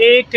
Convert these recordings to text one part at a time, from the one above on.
1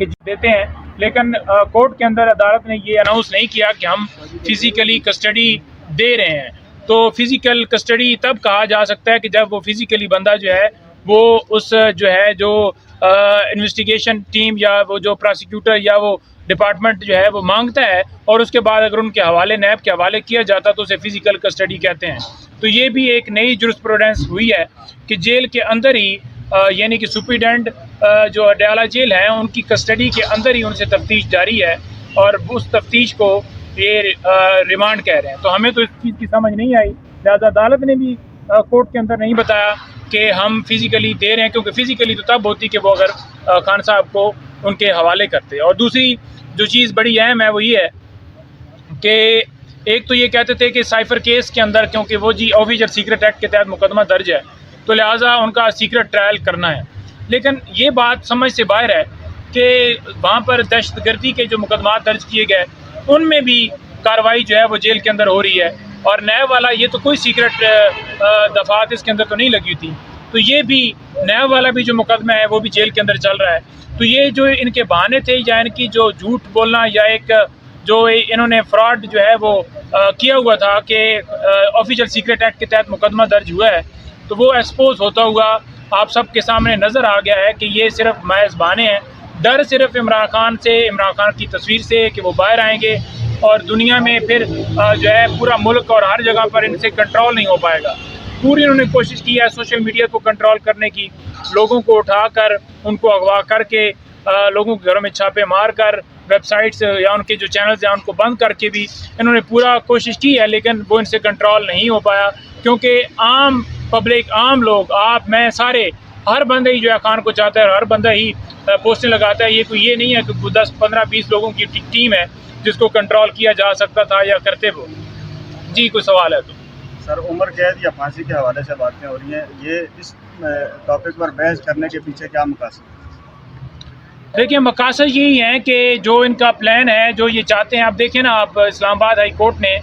کہ دیتے ہیں، لیکن کورٹ کے اندر عدالت نے یہ اناؤنس نہیں کیا کہ ہم فزیکلی کسٹڈی دے رہے ہیں. تو فزیکل کسٹڈی تب کہا جا سکتا ہے کہ جب وہ فزیکلی بندہ جو ہے وہ اس جو انویسٹیگیشن ٹیم یا وہ جو پراسیکیوٹر یا وہ ڈپارٹمنٹ جو ہے وہ مانگتا ہے، اور اس کے بعد اگر ان کے حوالے نیب کے حوالے کیا جاتا تو اسے فزیکل کسٹڈی کہتے ہیں. تو یہ بھی ایک نئی جورسپروڈنس ہوئی ہے کہ جیل کے اندر ہی یعنی کہ سپریڈنٹ جو اڈیالہ جیل ہیں ان کی کسٹڈی کے اندر ہی ان سے تفتیش جاری ہے، اور اس تفتیش کو یہ ریمانڈ کہہ رہے ہیں. تو ہمیں تو اس چیز کی سمجھ نہیں آئی، لہٰذا عدالت نے بھی کورٹ کے اندر نہیں بتایا کہ ہم فزیکلی دے رہے ہیں، کیونکہ فزیکلی تو تب ہوتی کہ وہ اگر خان صاحب کو ان کے حوالے کرتے. اور دوسری جو چیز بڑی اہم ہے وہ یہ ہے کہ ایک تو یہ کہتے تھے کہ سائفر کیس کے اندر کیونکہ وہ آفیسر سیکرٹ ایکٹ کے تحت مقدمہ درج ہے تو لہٰذا ان کا سیکرٹ ٹرائل کرنا ہے، لیکن یہ بات سمجھ سے باہر ہے کہ وہاں پر دہشت گردی کے جو مقدمات درج کیے گئے ان میں بھی کارروائی جو ہے وہ جیل کے اندر ہو رہی ہے، اور نیب والا یہ تو کوئی سیکرٹ دفعات اس کے اندر تو نہیں لگی تھی، تو یہ بھی نیب والا بھی جو مقدمہ ہے وہ بھی جیل کے اندر چل رہا ہے. تو یہ جو ان کے بہانے تھے یا ان کی جو جھوٹ بولنا یا ایک جو انہوں نے فراڈ جو ہے وہ کیا ہوا تھا کہ آفیشیل سیکرٹ ایکٹ کے تحت مقدمہ درج ہوا ہے، تو وہ ایکسپوز ہوتا ہوا آپ سب کے سامنے نظر آ گیا ہے کہ یہ صرف محض بہانے ہیں. ڈر صرف عمران خان کی تصویر سے کہ وہ باہر آئیں گے اور دنیا میں پھر جو ہے پورا ملک اور ہر جگہ پر ان سے کنٹرول نہیں ہو پائے گا. پوری انہوں نے کوشش کی ہے سوشل میڈیا کو کنٹرول کرنے کی، لوگوں کو اٹھا کر ان کو اغوا کر کے لوگوں کے گھروں میں چھاپے مار کر ویب سائٹس یا ان کے جو چینلز ہیں ان کو بند کر کے بھی انہوں نے پورا کوشش کی ہے، لیکن وہ ان سے کنٹرول نہیں ہو پایا، کیونکہ عام پبلک، عام لوگ، آپ، میں، سارے، ہر بندہ ہی جو ہے خان کو چاہتا ہے، ہر بندہ ہی پوسٹیں لگاتا ہے. یہ نہیں ہے کہ 10 15 20 لوگوں کی ٹیم ہے جس کو کنٹرول کیا جا سکتا تھا یا کرتے وہ. جی کوئی سوال ہے تو سر، عمر قید یا پھانسی کے حوالے سے باتیں ہو رہی ہیں، یہ اس ٹاپک پر بحث کرنے کے پیچھے کیا مقاصد ہے؟ دیکھیں مقاصد یہی ہیں کہ جو ان کا پلان ہے، جو یہ چاہتے ہیں، آپ دیکھیں نا، آپ اسلام آباد ہائی کورٹ نے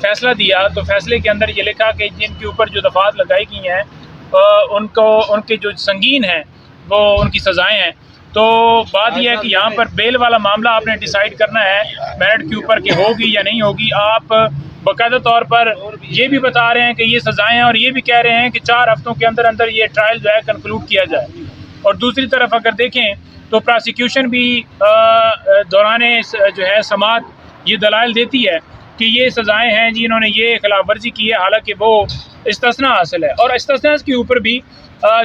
فیصلہ دیا تو فیصلے کے اندر یہ لکھا کہ جن کے اوپر جو دفعات لگائی گئی ہیں ان کے جو سنگین ہیں وہ ان کی سزائیں ہیں. تو بات یہ ہے کہ یہاں پر بیل والا معاملہ آپ نے ڈیسائیڈ کرنا ہے میرٹ کے اوپر کہ ہوگی یا نہیں ہوگی. آپ باقاعدہ طور پر یہ بھی بتا رہے ہیں کہ یہ سزائیں ہیں، اور یہ بھی کہہ رہے ہیں کہ 4 ہفتوں کے اندر اندر یہ ٹرائل جو ہے کنکلوڈ کیا جائے. اور دوسری طرف اگر دیکھیں تو پراسیکیوشن بھی دوران جو ہے سماعت یہ دلائل دیتی ہے کہ یہ سزائیں ہیں جی، انہوں نے یہ خلاف ورزی کی ہے، حالانکہ وہ استثناء حاصل ہے. اور استثناء کے اوپر بھی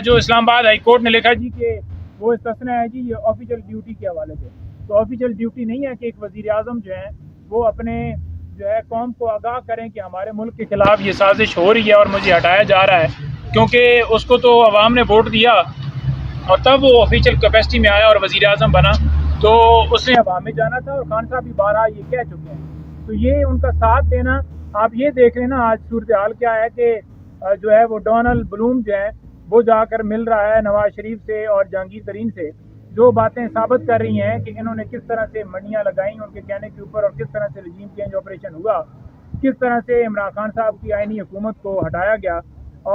جو اسلام آباد ہائی کورٹ نے لکھا جی کہ وہ استثناء ہے جی یہ آفیشیل ڈیوٹی کے حوالے سے. تو آفیشیل ڈیوٹی نہیں ہے کہ ایک وزیر اعظم جو ہیں وہ اپنے جو ہے قوم کو آگاہ کریں کہ ہمارے ملک کے خلاف یہ سازش ہو رہی ہے اور مجھے ہٹایا جا رہا ہے، کیونکہ اس کو تو عوام نے ووٹ دیا اور تب وہ آفیشیل کیپیسٹی میں آیا اور وزیر اعظم بنا، تو اس نے عوام میں جانا تھا. اور خان صاحب بھی بارہا یہ کہہ چکے ہیں. تو یہ ان کا ساتھ دینا، آپ یہ دیکھ رہے ہیں نا آج صورتحال کیا ہے کہ جو ہے وہ ڈونلڈ بلوم جو ہے وہ جا کر مل رہا ہے نواز شریف سے اور جہانگیر ترین سے، جو باتیں ثابت کر رہی ہیں کہ انہوں نے کس طرح سے منڈیاں لگائیں ان کے کہنے کے اوپر، اور کس طرح سے رجیم چینج آپریشن ہوا، کس طرح سے عمران خان صاحب کی آئینی حکومت کو ہٹایا گیا.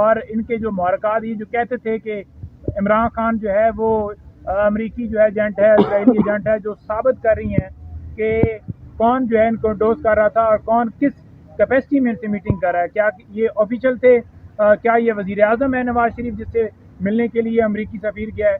اور ان کے جو محرکات یہ جو کہتے تھے کہ عمران خان جو ہے وہ امریکی جو ہے ایجنٹ ہے، اسرائیلی ایجنٹ ہے، جو ثابت کر رہی ہیں کہ کون جو ہے ان کو ڈوز کر رہا تھا اور کون کس کیپیسٹی میں ان سے میٹنگ کر رہا ہے. کیا یہ آفیشیل تھے؟ کیا یہ وزیر اعظم ہے نواز شریف جس سے ملنے کے لیے امریکی سفیر گیا ہے؟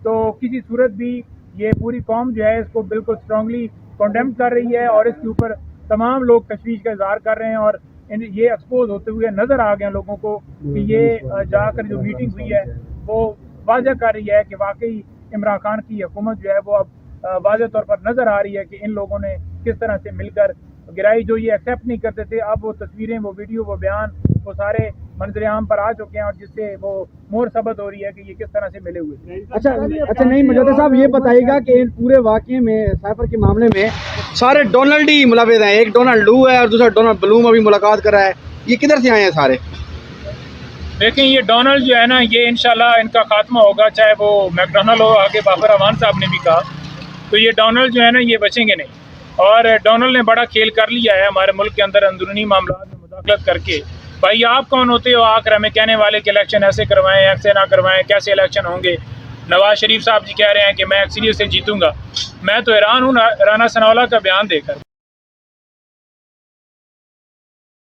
تو کسی صورت بھی یہ پوری قوم جو ہے اس کو بالکل اسٹرانگلی کنڈیم کر رہی ہے، اور اس کے اوپر تمام لوگ تشویش کا اظہار کر رہے ہیں. اور یہ ایکسپوز ہوتے ہوئے نظر آ گئے لوگوں کو کہ یہ جا کر جو میٹنگ ہوئی ہے وہ واضح کر رہی ہے کہ واقعی عمران خان کی حکومت جو ہے وہ اب واضح طور پر نظر آ رہی ہے کہ ان لوگوں نے کس طرح سے مل کر گرائی. جو یہ ایکسیپٹ نہیں کرتے تھے، اب وہ تصویریں، وہ ویڈیو، وہ بیان، وہ سارے منظر عام پر آ چکے ہیں، اور جس سے وہ مور ثبت ہو رہی ہے کہ یہ کس طرح سے ملے ہوئے. اچھا نہیں مجاہد صاحب یہ بتائیے گا کہ ان پورے واقعے میں سائفر کے معاملے میں سارے ڈونلڈ ہی ملوث ہیں، ایک ڈونلڈ لو ہے اور دوسرا ڈونلڈ بلوم ابھی ملاقات کر رہا ہے، یہ کدھر سے آئے ہیں سارے؟ دیکھیں یہ ڈونلڈ جو ہے نا، یہ انشاءاللہ ان کا خاتمہ ہوگا، چاہے وہ میک ڈونلڈ ہو، آگے بابر امان صاحب نے بھی کہا. تو یہ ڈونلڈ جو ہے نا یہ بچیں گے نہیں. اور ڈونلڈ نے بڑا کھیل کر لیا ہے ہمارے ملک کے اندر اندرونی معاملات میں مداخلت کر کے. بھائی آپ کون ہوتے ہو آ کر ہمیں کہنے والے کہ الیکشن ایسے کروائیں، ایسے نہ کروائیں، کیسے الیکشن ہوں گے؟ نواز شریف صاحب جی کہہ رہے ہیں کہ میں اکثریت سے جیتوں گا. میں تو حیران ہوں رانا ثناء اللہ کا بیان دے کر.